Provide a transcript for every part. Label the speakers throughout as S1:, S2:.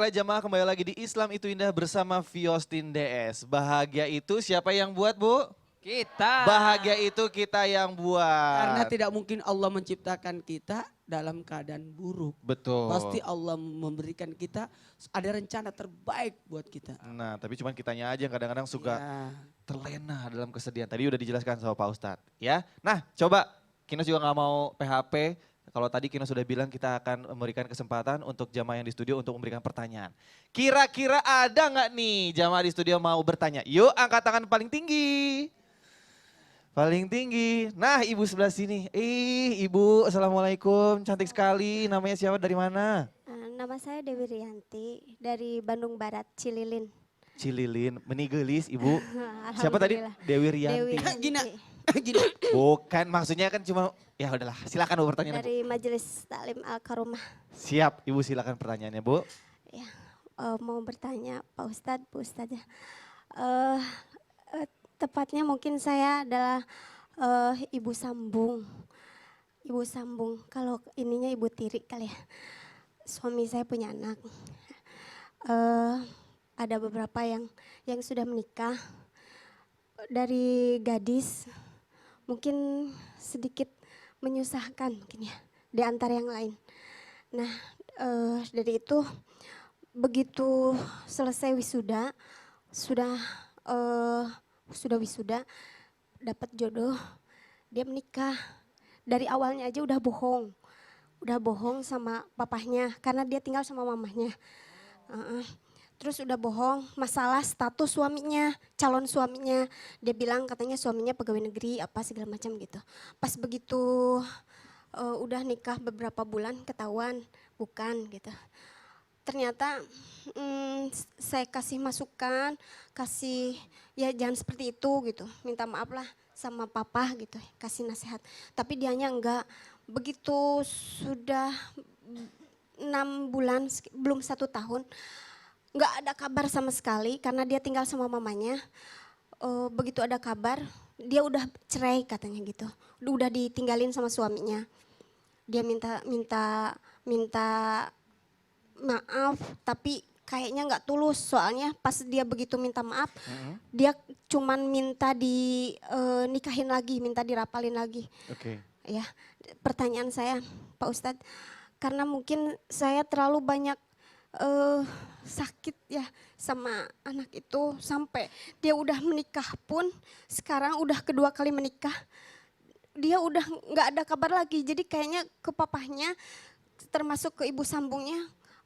S1: baiklah jamaah, kembali lagi di Islam Itu Indah bersama Viostin DS. Bahagia itu siapa yang buat, Bu?
S2: Kita.
S1: Bahagia itu kita yang
S3: Karena
S1: buat.
S3: tidak mungkin Allah menciptakan kita dalam keadaan buruk.
S1: Betul.
S3: Pasti Allah memberikan kita ada rencana terbaik buat kita.
S1: Nah, tapi cuman kitanya aja yang kadang-kadang suka
S3: Ya.
S1: terlena dalam kesedihan. Tadi udah dijelaskan sama Pak Ustadz, ya. Nah, coba Kino juga nggak mau PHP. Kalau tadi Kino sudah bilang kita akan memberikan kesempatan untuk jamaah yang di studio untuk memberikan pertanyaan. Kira-kira ada nggak nih jamaah di studio mau bertanya? Yuk angkat tangan paling tinggi. Paling tinggi. Nah, ibu sebelah sini. Ibu, assalamualaikum. Cantik sekali. Namanya siapa? Dari mana?
S4: Nama saya Dewi Rianti dari Bandung Barat, Cililin.
S1: Cililin. Menigelis, ibu. Siapa tadi?
S4: Alhamdulillah.
S1: Dewi Rianti.
S3: Gina. Gini.
S1: Bukan, maksudnya kan cuma, ya udahlah. Silakan Bu pertanyaannya, Bu.
S4: Dari Majelis Taklim Al-Karomah.
S1: Siap, Ibu silakan pertanyaannya, Bu.
S4: Ya, mau bertanya Pak Ustadz, Bu Ustadzah. Eh, Tepatnya mungkin saya adalah ibu sambung. Ibu sambung, kalau ininya ibu tiri kali ya. Suami saya punya anak. Ada beberapa yang sudah menikah. Dari gadis, mungkin sedikit menyusahkan mungkin ya, di antara yang lain. Nah, dari itu begitu selesai wisuda, sudah wisuda, dapat jodoh, dia menikah. Dari awalnya aja udah bohong sama papahnya karena dia tinggal sama mamahnya. Terus udah bohong masalah status suaminya, calon suaminya. Dia bilang katanya suaminya pegawai negeri apa segala macam gitu. Pas begitu udah nikah beberapa bulan ketahuan bukan gitu. Ternyata saya kasih masukan, kasih ya jangan seperti itu gitu. Minta maaf lah sama papa gitu, kasih nasihat. Tapi dianya enggak. Begitu sudah 6 bulan, belum 1 tahun. Nggak ada kabar sama sekali karena dia tinggal sama mamanya. Begitu ada kabar, dia udah cerai katanya gitu. Udah ditinggalin sama suaminya. Dia minta maaf, tapi kayaknya nggak tulus. Soalnya pas dia begitu minta maaf, dia cuman minta nikahin lagi, minta dirapalin lagi.
S1: Oke.
S4: Ya, pertanyaan saya, Pak Ustadz, karena mungkin saya terlalu banyak sakit ya sama anak itu sampai dia udah menikah pun sekarang udah kedua kali menikah dia udah nggak ada kabar lagi, jadi kayaknya ke papahnya termasuk ke ibu sambungnya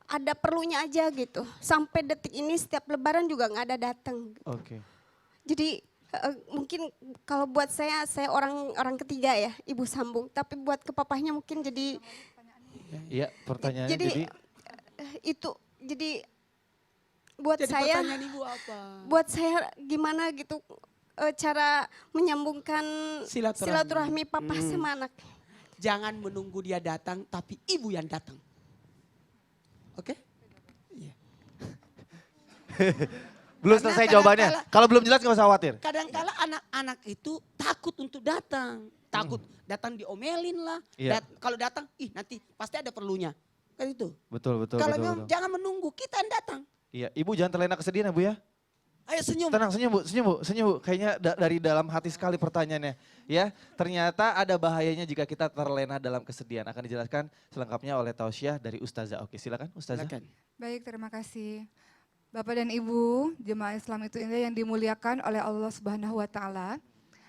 S4: ada perlunya aja gitu, sampai detik ini setiap lebaran juga nggak ada datang gitu.
S1: Oke.
S4: Jadi mungkin kalau buat saya orang ketiga ya ibu sambung, tapi buat ke papahnya mungkin jadi
S1: Iya, pertanyaannya
S4: jadi itu jadi buat
S3: Jadi
S4: saya
S3: pertanyaan ibu apa?
S4: buat saya gimana gitu cara menyambungkan silaturahmi papa sama anak.
S3: Jangan menunggu dia datang, tapi ibu yang datang. Oke? Iya.
S1: Belum
S3: Karena
S1: selesai jawabannya. Kalau belum jelas nggak usah khawatir.
S3: Kadang-kala anak-anak itu takut untuk datang. Takut datang diomelin lah.
S1: Iya.
S3: Kalau datang, nanti pasti ada perlunya. Kan itu.
S1: Betul.
S3: Kalau memang jangan menunggu, kita yang datang.
S1: Iya, Ibu jangan terlena kesedihan ya Bu ya.
S3: Ayo senyum.
S1: Tenang, senyum Bu. Kayaknya dari dalam hati sekali pertanyaannya. Ya, ternyata ada bahayanya jika kita terlena dalam kesedihan. Akan dijelaskan selengkapnya oleh Tausiah dari Ustazah. Oke, silakan Ustazah.
S3: Silakan.
S2: Baik, terima kasih. Bapak dan Ibu, jemaah Islam Itu Indah yang dimuliakan oleh Allah Subhanahu wa taala.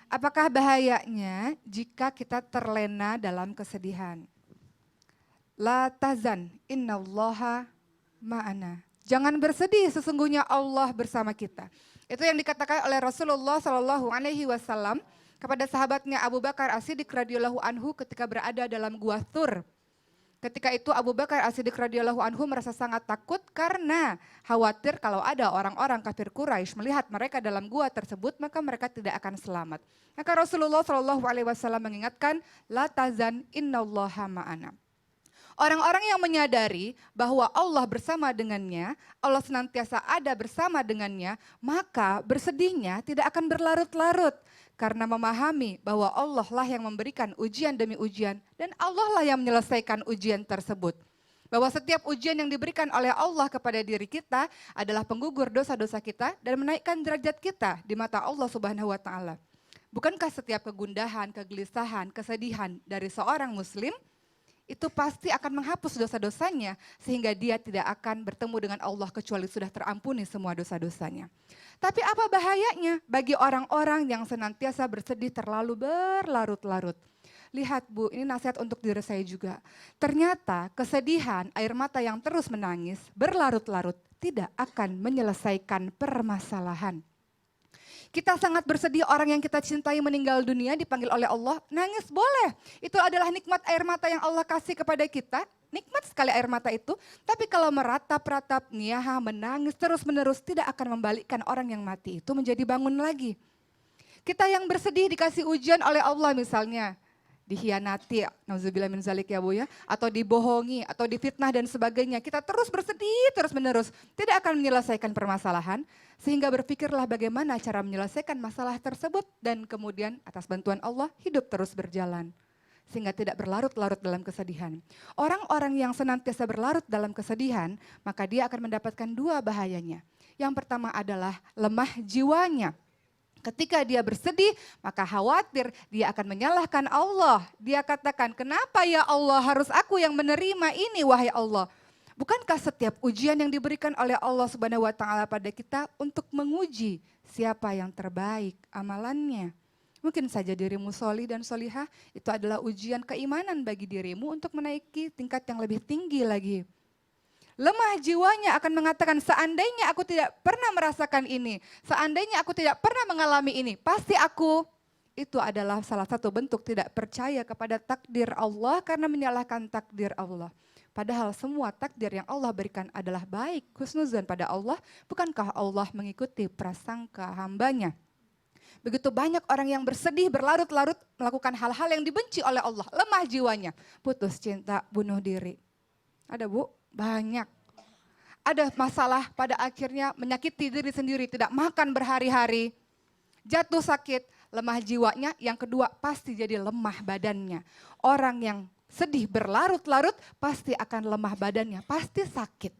S2: Apakah bahayanya jika kita terlena dalam kesedihan? La tazan innallaha ma'ana. Jangan bersedih, sesungguhnya Allah bersama kita. Itu yang dikatakan oleh Rasulullah Shallallahu Alaihi Wasallam kepada sahabatnya Abu Bakar As-Siddiq radhiyallahu anhu ketika berada dalam gua Thur. Ketika itu Abu Bakar As-Siddiq radhiyallahu anhu merasa sangat takut karena khawatir kalau ada orang-orang kafir Quraisy melihat mereka dalam gua tersebut maka mereka tidak akan selamat. Maka Rasulullah Shallallahu Alaihi Wasallam mengingatkan, la tazan innallaha ma'ana. Orang-orang yang menyadari bahwa Allah bersama dengannya, Allah senantiasa ada bersama dengannya, maka bersedihnya tidak akan berlarut-larut. Karena memahami bahwa Allah lah yang memberikan ujian demi ujian dan Allah lah yang menyelesaikan ujian tersebut. Bahwa setiap ujian yang diberikan oleh Allah kepada diri kita adalah penggugur dosa-dosa kita dan menaikkan derajat kita di mata Allah Subhanahu wa taala. Bukankah setiap kegundahan, kegelisahan, kesedihan dari seorang muslim itu pasti akan menghapus dosa-dosanya sehingga dia tidak akan bertemu dengan Allah kecuali sudah terampuni semua dosa-dosanya. Tapi apa bahayanya bagi orang-orang yang senantiasa bersedih terlalu berlarut-larut? Lihat Bu, ini nasihat untuk diri saya juga. Ternyata kesedihan, air mata yang terus menangis, berlarut-larut tidak akan menyelesaikan permasalahan. Kita sangat bersedih orang yang kita cintai meninggal dunia dipanggil oleh Allah, nangis boleh. Itu adalah nikmat air mata yang Allah kasih kepada kita. Nikmat sekali air mata itu, tapi kalau meratap-ratap, niyaha, menangis terus-menerus tidak akan membalikkan orang yang mati itu menjadi bangun lagi. Kita yang bersedih dikasih ujian oleh Allah misalnya, dikhianati, nauzubillah min zalik ya Bu ya, atau dibohongi, atau difitnah dan sebagainya. Kita terus bersedih terus-menerus, tidak akan menyelesaikan permasalahan, sehingga berpikirlah bagaimana cara menyelesaikan masalah tersebut dan kemudian atas bantuan Allah hidup terus berjalan. Sehingga tidak berlarut-larut dalam kesedihan. Orang-orang yang senantiasa berlarut dalam kesedihan, maka dia akan mendapatkan dua bahayanya. Yang pertama adalah lemah jiwanya. Ketika dia bersedih, maka khawatir dia akan menyalahkan Allah. Dia katakan, kenapa ya Allah harus aku yang menerima ini wahai Allah. Bukankah setiap ujian yang diberikan oleh Allah Subhanahu wa taala pada kita untuk menguji siapa yang terbaik amalannya. Mungkin saja dirimu soli dan solihah itu adalah ujian keimanan bagi dirimu untuk menaiki tingkat yang lebih tinggi lagi. Lemah jiwanya akan mengatakan seandainya aku tidak pernah merasakan ini, seandainya aku tidak pernah mengalami ini, pasti aku. Itu adalah salah satu bentuk tidak percaya kepada takdir Allah karena menyalahkan takdir Allah. Padahal semua takdir yang Allah berikan adalah baik, husnuzan pada Allah. Bukankah Allah mengikuti prasangka hambanya? Begitu banyak orang yang bersedih, berlarut-larut melakukan hal-hal yang dibenci oleh Allah. Lemah jiwanya, putus cinta, bunuh diri. Ada Bu? Banyak. Ada masalah pada akhirnya menyakiti diri sendiri, tidak makan berhari-hari, jatuh sakit, lemah jiwanya. Yang kedua pasti jadi lemah badannya. Orang yang sedih berlarut-larut pasti akan lemah badannya, pasti sakit.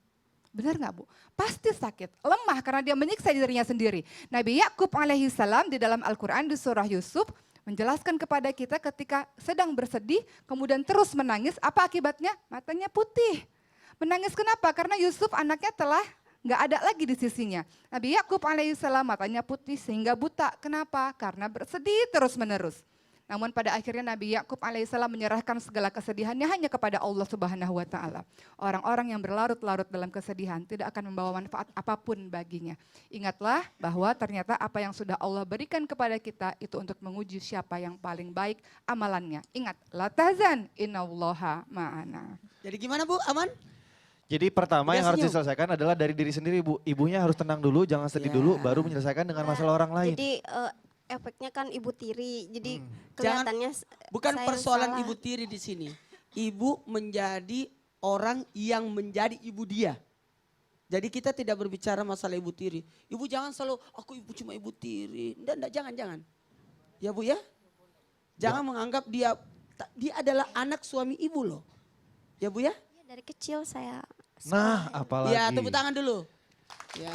S2: Benar nggak Bu? Pasti sakit, lemah karena dia menyiksa dirinya sendiri. Nabi Yakub alaihissalam di dalam Al-Quran di surah Yusuf menjelaskan kepada kita ketika sedang bersedih kemudian terus menangis, apa akibatnya? Matanya putih. Menangis kenapa? Karena Yusuf anaknya telah nggak ada lagi di sisinya. Nabi Yakub alaihissalam matanya putih sehingga buta. Kenapa? Karena bersedih terus menerus. Namun pada akhirnya Nabi Yakub alaihissalam menyerahkan segala kesedihannya hanya kepada Allah Subhanahu wa taala. Orang-orang yang berlarut-larut dalam kesedihan tidak akan membawa manfaat apapun baginya. Ingatlah bahwa ternyata apa yang sudah Allah berikan kepada kita itu untuk menguji siapa yang paling baik amalannya. Ingat, la tahzan innallaha ma'ana.
S3: Jadi gimana Bu, aman?
S1: Jadi pertama
S3: Dia
S1: yang harus
S3: senyum.
S1: diselesaikan adalah dari diri sendiri Bu. Ibunya harus tenang dulu, jangan sedih
S3: Ya.
S1: dulu, baru menyelesaikan dengan masalah orang lain.
S4: Jadi efeknya kan ibu tiri, jadi
S3: Jangan-
S4: kelihatannya
S3: Bukan
S4: saya yang
S3: persoalan
S4: salah.
S3: ibu tiri di sini. Ibu menjadi orang yang menjadi ibu dia. Jadi kita tidak berbicara masalah ibu tiri. Ibu jangan selalu, aku ibu cuma ibu tiri. Enggak, jangan. Ya Bu ya? Jangan menganggap dia adalah anak suami ibu loh. Ya Bu ya?
S4: Ya, dari kecil saya
S1: Nah, apalagi.
S3: Ya tepuk tangan dulu. Ya.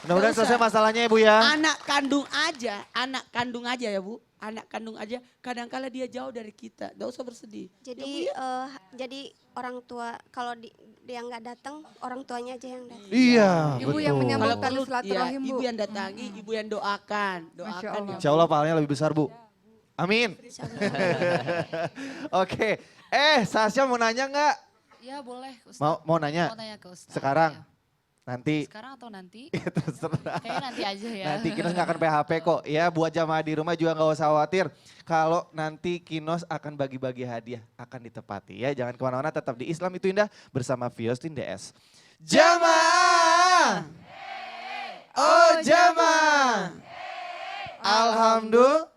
S1: Mudah-mudahan
S3: Nggak
S1: selesai
S3: usah.
S1: masalahnya ya Bu ya.
S3: Anak kandung aja ya Bu. Anak kandung aja kadangkala dia jauh dari kita. Gak usah bersedih.
S4: jadi jadi orang tua kalau dia nggak datang, orang tuanya aja yang datang.
S1: Iya,
S2: Ibu yang
S1: betul.
S2: menyambut
S3: Kalau
S2: tali
S3: perlu
S2: silaturahim, Bu.
S3: ibu yang datangi, ibu yang doakan.
S2: Masya
S3: Doakan
S2: Allah.
S3: ya.
S1: Insya Allah pahalanya lebih besar Bu. Amin.
S4: Insya Allah.
S1: Oke, Sasha mau nanya nggak?
S5: Ya boleh Ustaz.
S1: Mau nanya?
S5: Mau tanya ke Ustaz.
S1: Sekarang?
S5: Ya.
S1: Nanti?
S5: Sekarang atau nanti?
S1: Terserah.
S5: Kayaknya nanti aja ya.
S1: Nanti Kinos nggak akan PHP kok. Ya buat jamaah di rumah juga nggak usah khawatir. Kalau nanti Kinos akan bagi-bagi hadiah, akan ditepati ya. Jangan kemana-mana, tetap di Islam itu Indah bersama Fiostin DS. Jamaah! Oh jamaah! Alhamdulillah.